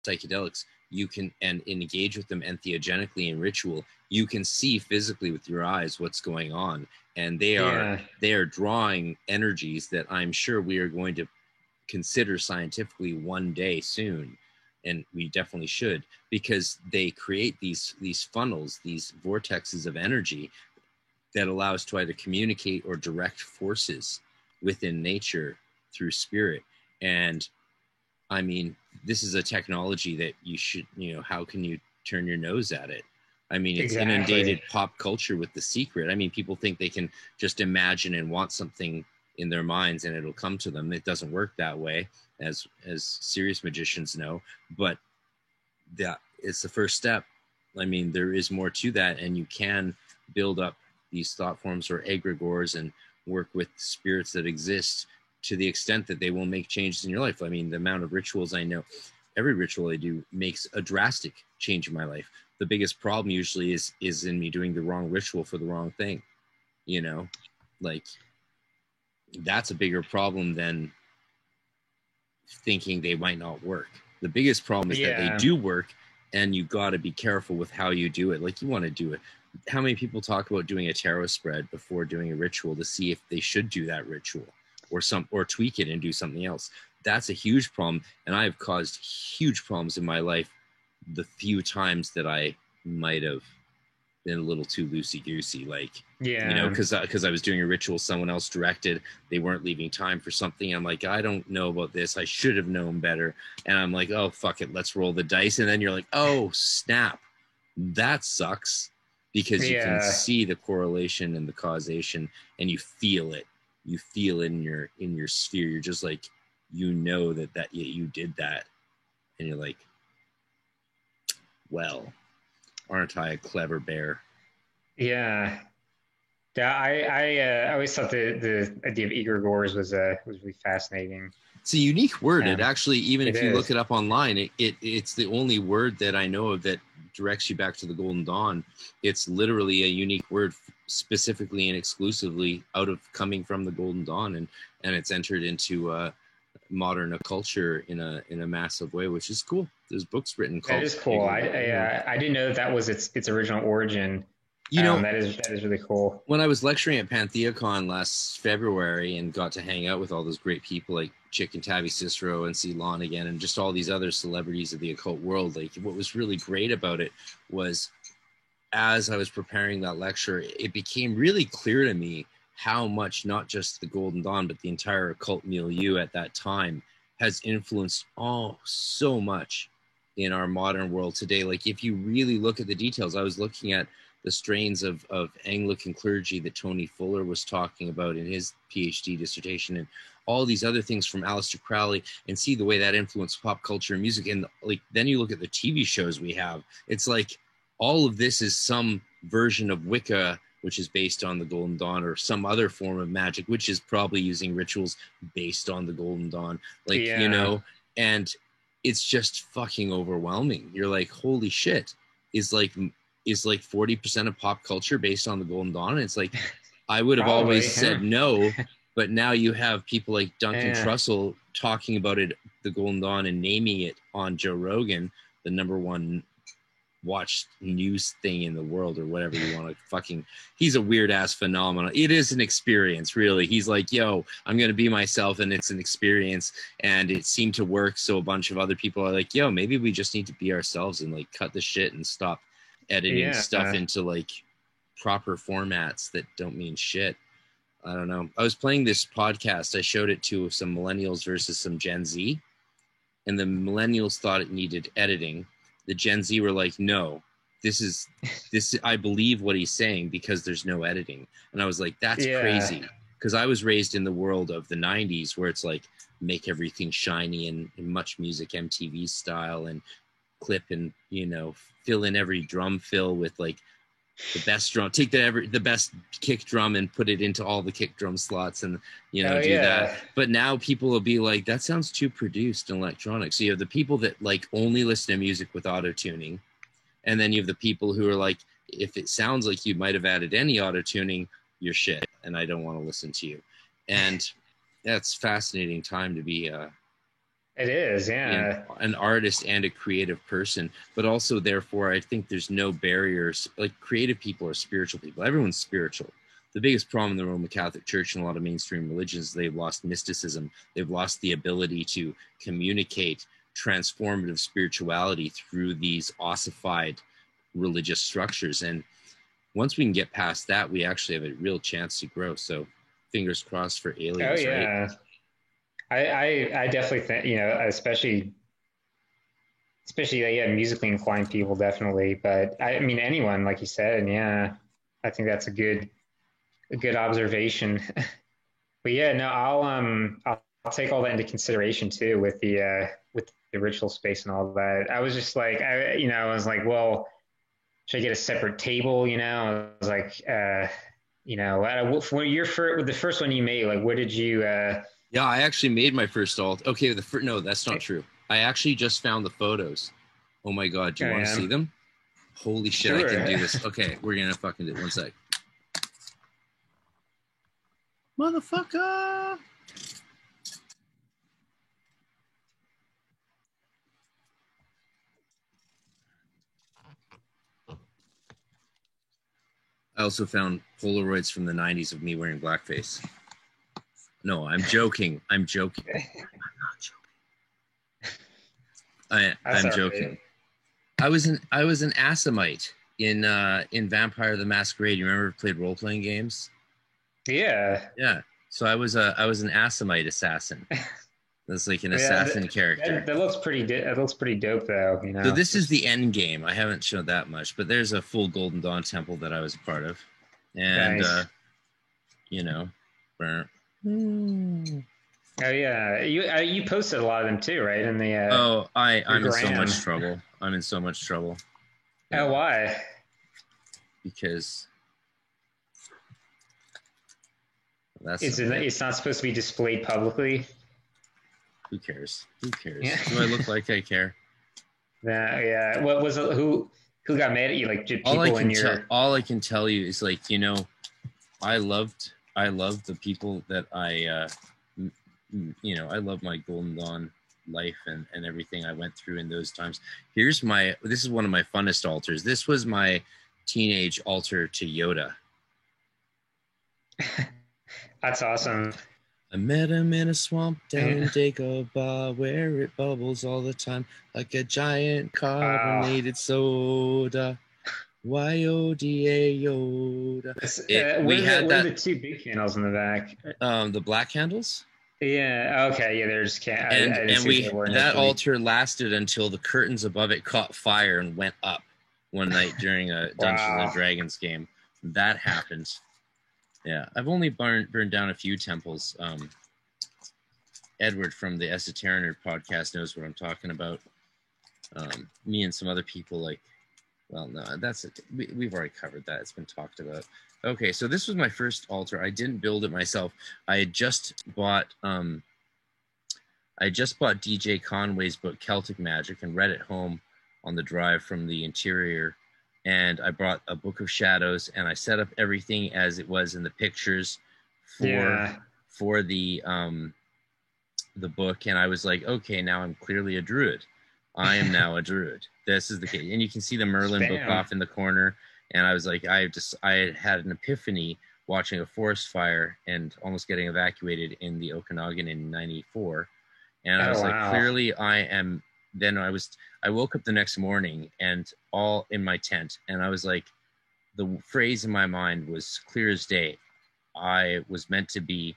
psychedelics, you can and engage with them entheogenically in ritual, you can see physically with your eyes what's going on, and they are drawing energies that I'm sure we are going to consider scientifically one day soon, and we definitely should, because they create these funnels, these vortexes of energy that allow us to either communicate or direct forces within nature through spirit. And I mean, this is a technology that you should, how can you turn your nose at it? I mean, it's inundated pop culture with The Secret. I mean, people think they can just imagine and want something in their minds and it'll come to them. It doesn't work that way, as serious magicians know, but that it's the first step. I mean, there is more to that, and you can build up these thought forms or egregores and work with spirits that exist to the extent that they will make changes in your life. I mean, the amount of rituals I know, every ritual I do makes a drastic change in my life. The biggest problem usually is in me doing the wrong ritual for the wrong thing, like that's a bigger problem than thinking they might not work. The biggest problem is that they do work, and you got to be careful with how you do it. Like, you want to do it. How many people talk about doing a tarot spread before doing a ritual to see if they should do that ritual or tweak it and do something else? That's a huge problem, and I have caused huge problems in my life the few times that I might have been a little too loosey-goosey, because I was doing a ritual someone else directed, they weren't leaving time for something. I'm like, I don't know about this, I should have known better, and I'm like, oh fuck it, let's roll the dice. And then you're like, oh snap, that sucks, because you can see the correlation and the causation, and you feel it in your sphere. You're just like, that you did that, and you're like, well, aren't I a clever bear? Yeah. I always thought the idea of egregores was really fascinating. It's a unique word. It actually, even if you look it up online, it's the only word that I know of that directs you back to the Golden Dawn. It's literally a unique word, specifically and exclusively coming from the Golden Dawn, and it's entered into modern culture in a massive way, which is cool. There's books written called. That is cool. I didn't know that was its original origin. That is really cool. When I was lecturing at PantheaCon last February and got to hang out with all those great people like Chick and Tavi Cicero and C. Lonigan and just all these other celebrities of the occult world, like, what was really great about it was, as I was preparing that lecture, it became really clear to me how much not just the Golden Dawn, but the entire occult milieu at that time has influenced so much in our modern world today. Like, if you really look at the details, I was looking at the strains of Anglican clergy that Tony Fuller was talking about in his PhD dissertation, and all these other things from Aleister Crowley, and see the way that influenced pop culture and music. And like, then you look at the TV shows we have, it's like all of this is some version of Wicca, which is based on the Golden Dawn, or some other form of magic, which is probably using rituals based on the Golden Dawn. And it's just fucking overwhelming. You're like, holy shit, is like 40% of pop culture based on the Golden Dawn? And it's like, I would have always said no, but now you have people like Duncan Trussell talking about it, the Golden Dawn, and naming it on Joe Rogan, the #1 watched news thing in the world, or whatever you want to fucking. He's a weird ass phenomenon. It is an experience, really. He's like, yo, I'm going to be myself, and it's an experience, and it seemed to work. So a bunch of other people are like, yo, maybe we just need to be ourselves and like cut the shit and stop editing stuff into like proper formats that don't mean shit. I don't know. I was playing this podcast. I showed it to some millennials versus some Gen Z, and the millennials thought it needed editing. The Gen Z were like, no, this I believe what he's saying because there's no editing. And I was like, that's crazy. Because I was raised in the world of the 90s where it's like, make everything shiny and much music, MTV style, and clip and, fill in every drum fill with like the best drum, take the best kick drum and put it into all the kick drum slots, and do that. But now people will be like, that sounds too produced in electronics. So you have the people that like only listen to music with auto tuning, and then you have the people who are like, if it sounds like you might have added any auto tuning, you're shit, and I don't want to listen to you. And that's fascinating time to be It is, yeah. An artist and a creative person, but also therefore I think there's no barriers. Like creative people are spiritual people. Everyone's spiritual. The biggest problem in the Roman Catholic Church and a lot of mainstream religions, they've lost mysticism. They've lost the ability to communicate transformative spirituality through these ossified religious structures. And once we can get past that, we actually have a real chance to grow. So fingers crossed for aliens. Oh yeah. Right? I definitely think, especially yeah, musically inclined people definitely. But I mean anyone, like you said, and yeah, I think that's a good observation. But yeah, no, I'll take all that into consideration too with the ritual space and all that. I was just like I was like, well, should I get a separate table? I was like, for with the first one you made, like, what did you? Yeah, I actually made my first alt. Okay, no, that's not true. I actually just found the photos. Oh my God, do you want to see them? Holy shit, sure. I can do this. Okay, we're gonna fucking do it. One sec. Motherfucker! I also found Polaroids from the 90s of me wearing blackface. No, I'm joking. I'm joking. I'm not joking. I'm joking. I was an Assamite in Vampire the Masquerade. You remember played role playing games? Yeah. Yeah. So I was an Assamite assassin. That's like an assassin character. That looks pretty. It looks pretty dope, though. So this is the end game. I haven't shown that much, but there's a full Golden Dawn temple that I was a part of, and nice. Oh yeah, you posted a lot of them too, right? In the I'm in so much trouble. I'm in so much trouble. Oh, why? Because it's not supposed to be displayed publicly. Who cares? Yeah. Do I look like I care? Yeah. What was it? Who got mad at you? Like people all I can tell you is like, I loved the people that I love my Golden Dawn life and everything I went through in those times. This is one of my funnest altars. This was my teenage altar to Yoda. That's awesome. I met him in a swamp down in Dagobah where it bubbles all the time like a giant carbonated soda. Y-O-D-A Yoda. What are the two big candles in the back? The black candles? Yeah, okay, yeah, there's that altar lasted until the curtains above it caught fire and went up one night during a Dungeons and Dragons game. That happened. Yeah, I've only burned down a few temples. Edward from the Esoteric Nerd podcast knows what I'm talking about. Me and some other people that's it. We've already covered that. It's been talked about. Okay, so this was my first altar. I didn't build it myself. I had just bought DJ Conway's book Celtic Magic and read it home on the drive from the interior. And I brought a Book of Shadows and I set up everything as it was in the pictures for the book. And I was like, okay, now I'm clearly a druid. I am now a druid. This is the case. And you can see the Merlin book off in the corner. And I was like, I had an epiphany watching a forest fire and almost getting evacuated in the Okanagan in 94. And I was like, clearly I am. Then I woke up the next morning and all in my tent. And I was like, the phrase in my mind was clear as day. I was meant to be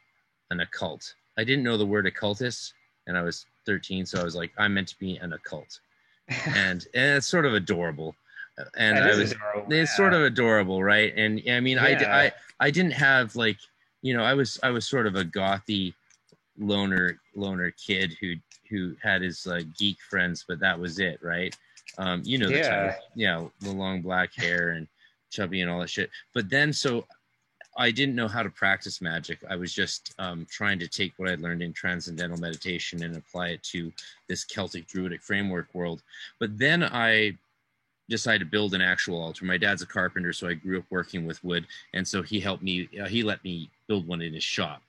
an occult. I didn't know the word occultist and I was 13. So I was like, I'm meant to be an occult. and it's sort of adorable. And it's sort of adorable, right? And I mean, I didn't have I was sort of a gothy loner kid who had his geek friends, but that was it, right? The type, the long black hair and chubby and all that shit. But then, so I didn't know how to practice magic. I was just trying to take what I learned in transcendental meditation and apply it to this Celtic druidic framework world. But then I decided to build an actual altar. My dad's a carpenter, so I grew up working with wood, and so he helped me. He let me build one in his shop.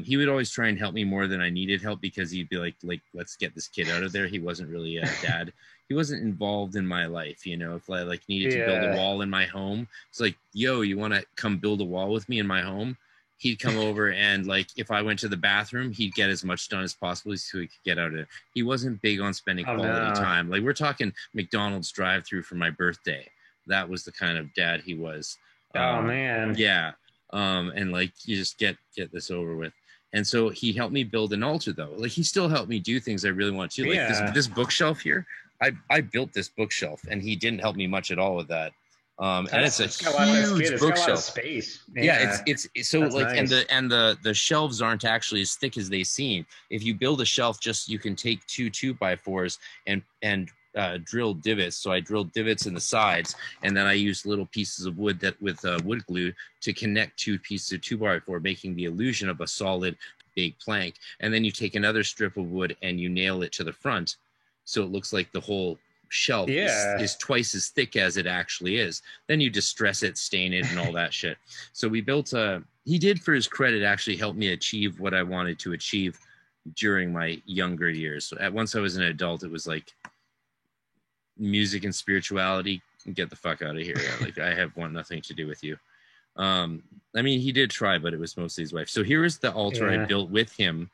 He would always try and help me more than I needed help, because he'd be like, let's get this kid out of there. He wasn't really a dad. He wasn't involved in my life, you know. If I like needed to build a wall in my home, it's like, yo, you want to come build a wall with me in my home? He'd come over, and like if I went to the bathroom, he'd get as much done as possible so he could get out of it. He wasn't big on spending quality time. Like we're talking McDonald's drive-through for my birthday. That was the kind of dad he was. Oh man. Yeah. And like you just get this over with. And so he helped me build an altar, though. Like he still helped me do things I really want to. Like this bookshelf here. I built this bookshelf, and he didn't help me much at all with that. And it's a huge bookshelf. Got a lot of space. Yeah, it's so that's like nice. and the shelves aren't actually as thick as they seem. If you build a shelf, just you can take 2 2x4s and drill divots. So I drilled divots in the sides, and then I used little pieces of wood with wood glue to connect 2 pieces of 2x4, making the illusion of a solid big plank. And then you take another strip of wood and you nail it to the front, so it looks like the whole shelf is twice as thick as it actually is. Then you distress it, stain it, and all that shit. So we built he did, for his credit, actually help me achieve what I wanted to achieve during my younger years. So once I was an adult, it was like music and spirituality, get the fuck out of here. Like I want nothing to do with you. I mean, he did try, but it was mostly his wife. So here is the altar I built with him,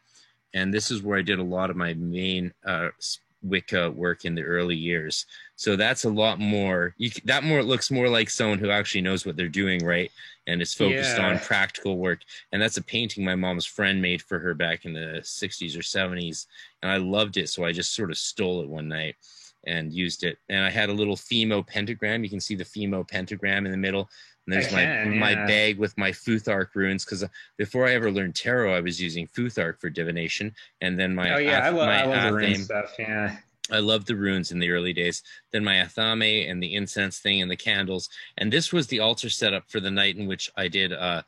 and this is where I did a lot of my main Wicca work in the early years. So that's a lot more. It looks more like someone who actually knows what they're doing, right? And is focused on practical work. And that's a painting my mom's friend made for her back in the 60s or 70s, and I loved it, so I just sort of stole it one night and used it. And I had a little Fimo pentagram. You can see the Fimo pentagram in the middle. And there's my bag with my Futhark runes, because before I ever learned tarot, I was using Futhark for divination. And then my I love the rune stuff. Yeah, I loved the runes in the early days. Then my Athame and the incense thing and the candles. And this was the altar setup for the night in which I did a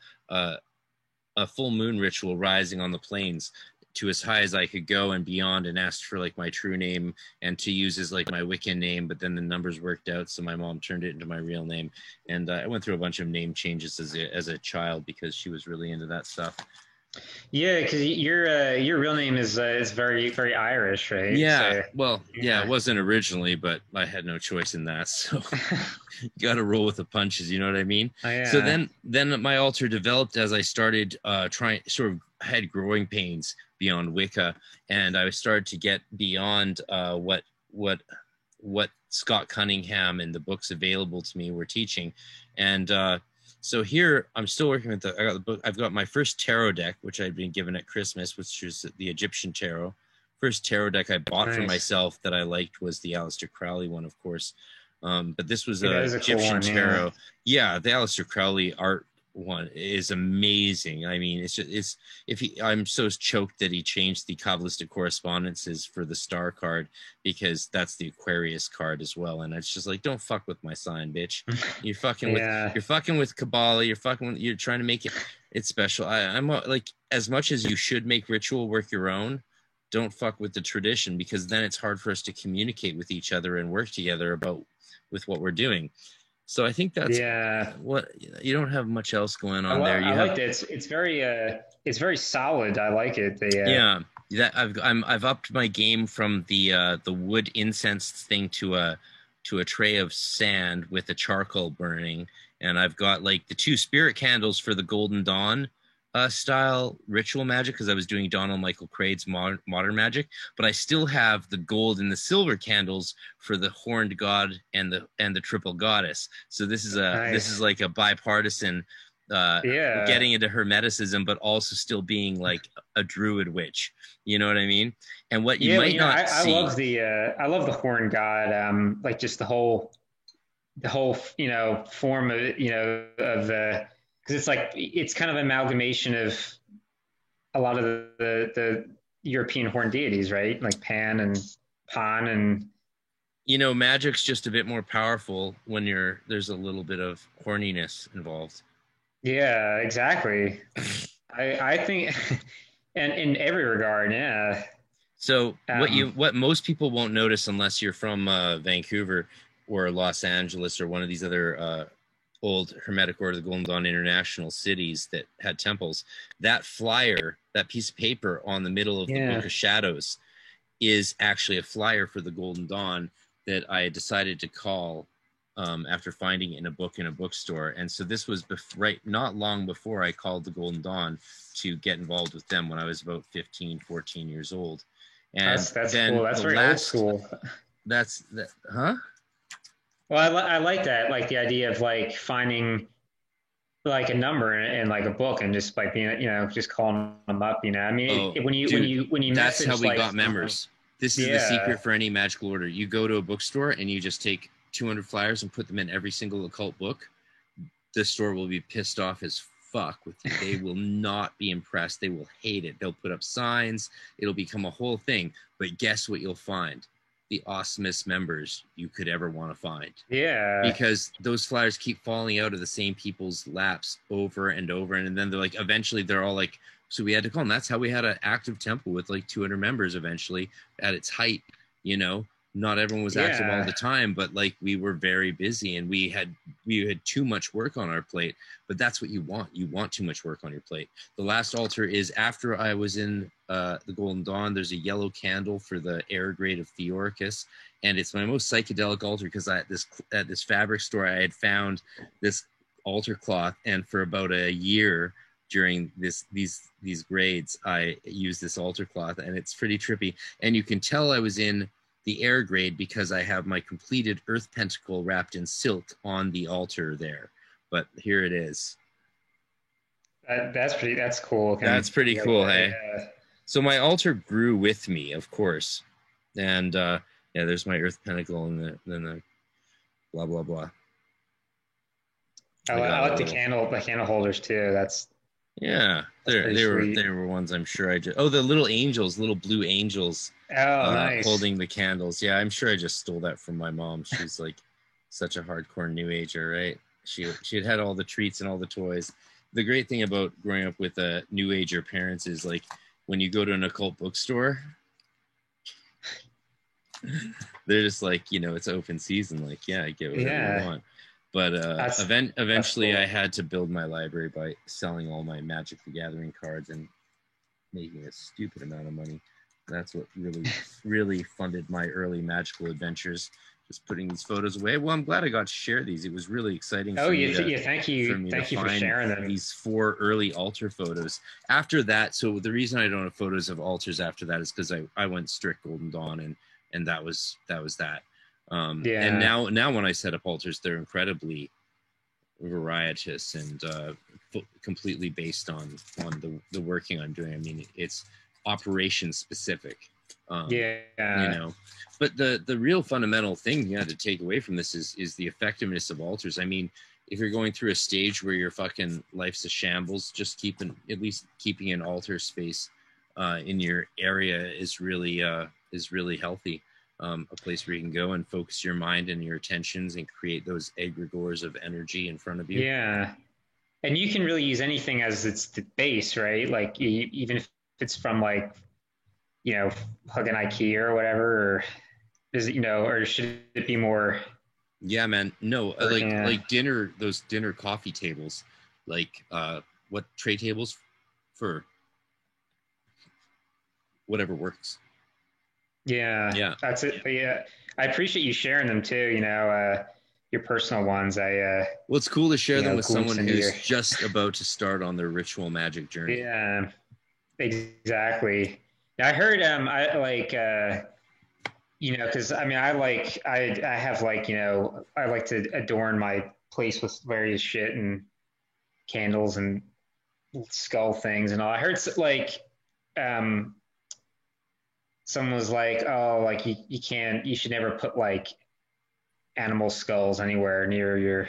full moon ritual, rising on the plains to as high as I could go and beyond, and asked for like my true name and to use as like my Wiccan name, but then the numbers worked out, so my mom turned it into my real name. And I went through a bunch of name changes as a child, because she was really into that stuff. Yeah, because your real name is very, very Irish, right? Yeah, so, it wasn't originally, but I had no choice in that, so you got to roll with the punches, you know what I mean? Oh, yeah. So then my altar developed as I started had growing pains beyond Wicca, and I started to get beyond what Scott Cunningham and the books available to me were teaching. And so here I'm still working with I got the book. I've got my first tarot deck, which I'd been given at Christmas, which was the Egyptian tarot. First tarot deck I bought for myself that I liked was the Aleister Crowley one, of course. But this was Egyptian tarot. Yeah, the Aleister Crowley art one is amazing. I mean, I'm so choked that he changed the Kabbalistic correspondences for the star card, because that's the Aquarius card as well. And it's just like, don't fuck with my sign, bitch. You're fucking with Kabbalah. You're trying to make it's special. I'm like, as much as you should make ritual work your own, don't fuck with the tradition, because then it's hard for us to communicate with each other and work together with what we're doing. So I think that's what you don't have much else going on there. I like it. It's very solid. I like it. I've upped my game from the wood incense thing to a tray of sand with a charcoal burning, and I've got like the 2 spirit candles for the Golden Dawn style ritual magic, because I was doing Donald Michael Crade's modern magic, but I still have the gold and the silver candles for the horned god and the triple goddess. So this is this is like a bipartisan getting into hermeticism, but also still being like a druid witch. You know what I mean? And what you might not see. I love the horned god. Like just the whole form of of the. Because it's kind of an amalgamation of a lot of the European horned deities, right? Like Pan and Pan, and magic's just a bit more powerful when there's a little bit of horniness involved. Yeah, exactly. I think, and in every regard, yeah. So what most people won't notice unless you're from Vancouver or Los Angeles or one of these other old Hermetic Order of the Golden Dawn international cities that had temples, that flyer, that piece of paper on the middle of the Book of Shadows, is actually a flyer for the Golden Dawn that I decided to call after finding it in a book in a bookstore. And so this was not long before I called the Golden Dawn to get involved with them when I was about 15, 14 years old. And that's cool. That's very old school. Huh? Well, I like that, like the idea of like finding like a number in like a book and just like being, just calling them up. I mean, when you that's how we like, got members. This is the secret for any magical order. You go to a bookstore and you just take 200 flyers and put them in every single occult book. The store will be pissed off as fuck with you. They will not be impressed. They will hate it. They'll put up signs. It'll become a whole thing. But guess what you'll find? The awesomest members you could ever want to find. Yeah. Because those flyers keep falling out of the same people's laps over and over. And then they're like, eventually they're all like, so we had to call them. That's how we had an active temple with like 200 members eventually at its height. Not everyone was active all the time, but like we were very busy and we had too much work on our plate. But that's what you want. You want too much work on your plate. The last altar is after I was in the Golden Dawn. There's a yellow candle for the air grade of Theoricus, and it's my most psychedelic altar because at this fabric store I had found this altar cloth, and for about a year during these grades I used this altar cloth, and it's pretty trippy. And you can tell I was in the air grade because I have my completed earth pentacle wrapped in silk on the altar there. But here it is. That's cool. That's pretty cool, hey? Yeah. So my altar grew with me, of course. And there's my earth pentacle and then the blah, blah, blah. I like the candle holders too. They were ones I'm sure the little angels, little blue angels. Oh, nice. Holding the candles. Yeah, I'm sure I just stole that from my mom. She's like such a hardcore New Ager, right? She had all the treats and all the toys. The great thing about growing up with New Ager parents is like when you go to an occult bookstore, they're just like, it's open season. Like, yeah, I get whatever you want. But eventually cool. I had to build my library by selling all my Magic the Gathering cards and making a stupid amount of money. That's what really, really funded my early magical adventures, just putting these photos away. Well, I'm glad I got to share these. It was really exciting. Thank you. Thank you for sharing them. These 4 early altar photos. After that, so the reason I don't have photos of altars after that is because I went strict Golden Dawn, and that was that. And now when I set up altars, they're incredibly varietous and completely based on the working I'm doing. I mean, it's operation specific. But the real fundamental thing you had to take away from this is the effectiveness of altars. I mean, if you're going through a stage where your fucking life's a shambles, just keeping an altar space in your area is really healthy. A place where you can go and focus your mind and your attentions and create those egregores of energy in front of you. Yeah. And you can really use anything as its the base, right? Like even if it's from like, Hug an IKEA or whatever, or is it, or should it be more? Yeah, man. No, like dinner, those dinner coffee tables, like what tray tables for whatever works. Yeah, that's it. But yeah, I appreciate you sharing them too. Your personal ones. Well, it's cool to share them with someone who's just about to start on their ritual magic journey. Yeah, exactly. I heard I like because I mean I have like I like to adorn my place with various shit and candles and skull things and all. I heard like someone was like, oh, like you should never put like animal skulls anywhere near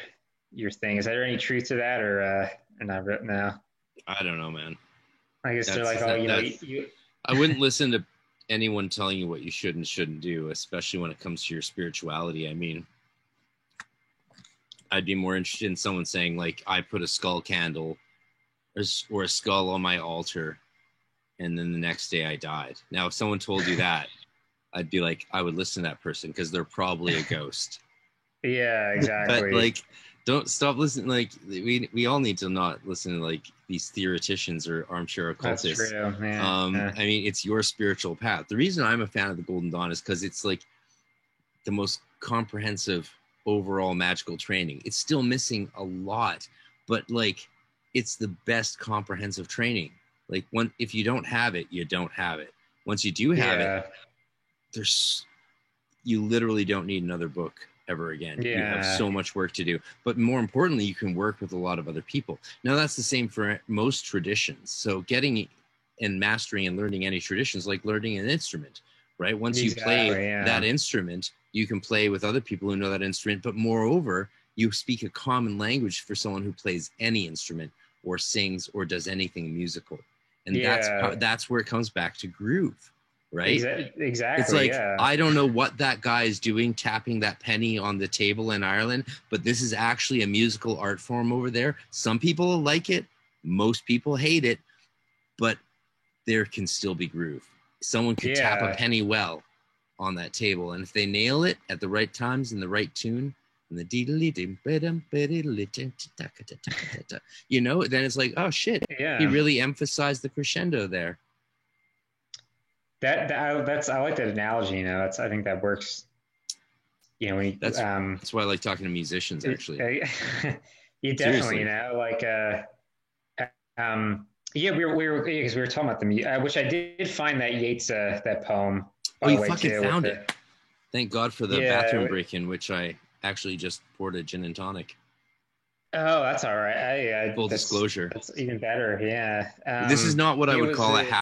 your thing. Is there any truth to that or not now? I don't know, man. I guess they're like, I wouldn't listen to anyone telling you what you should and shouldn't do, especially when it comes to your spirituality. I mean, I'd be more interested in someone saying like, I put a skull candle or a skull on my altar, and then the next day I died. Now, if someone told you that, I'd be like, I would listen to that person because they're probably a ghost. Yeah, exactly. But like Don't stop listening. Like we all need to not listen to like these theoreticians or armchair That's occultists. true. Yeah. I mean, it's your spiritual path. The reason I'm a fan of the Golden Dawn is because it's like the most comprehensive overall magical training. It's still missing a lot, but like it's the best comprehensive training. Like if you don't have it, you don't have it. Once you do have it, you literally don't need another book ever again. Yeah. You have so much work to do. But more importantly, you can work with a lot of other people. Now that's the same for most traditions. So getting and mastering and learning any traditions like learning an instrument, right? Once you play that instrument, you can play with other people who know that instrument. But moreover, you speak a common language for someone who plays any instrument or sings or does anything musical. And that's where it comes back to groove, right? Exactly. It's like, I don't know what that guy is doing, tapping that penny on the table in Ireland, but this is actually a musical art form over there. Some people like it. Most people hate it, but there can still be groove. Someone could tap a penny well on that table. And if they nail it at the right times in the right tune, and the you know, then it's like, oh shit, he really emphasized the crescendo there. I like that analogy. You know, I think that works. You know, that's why I like talking to musicians. Actually, you definitely, you know, like we were because we were talking about the which I did find that Yeats that poem. Oh, you fucking found it! Thank God for the bathroom break-in, which I actually just poured a gin and tonic. Oh, that's all right. Full disclosure. That's even better. Yeah. This is not what I would call a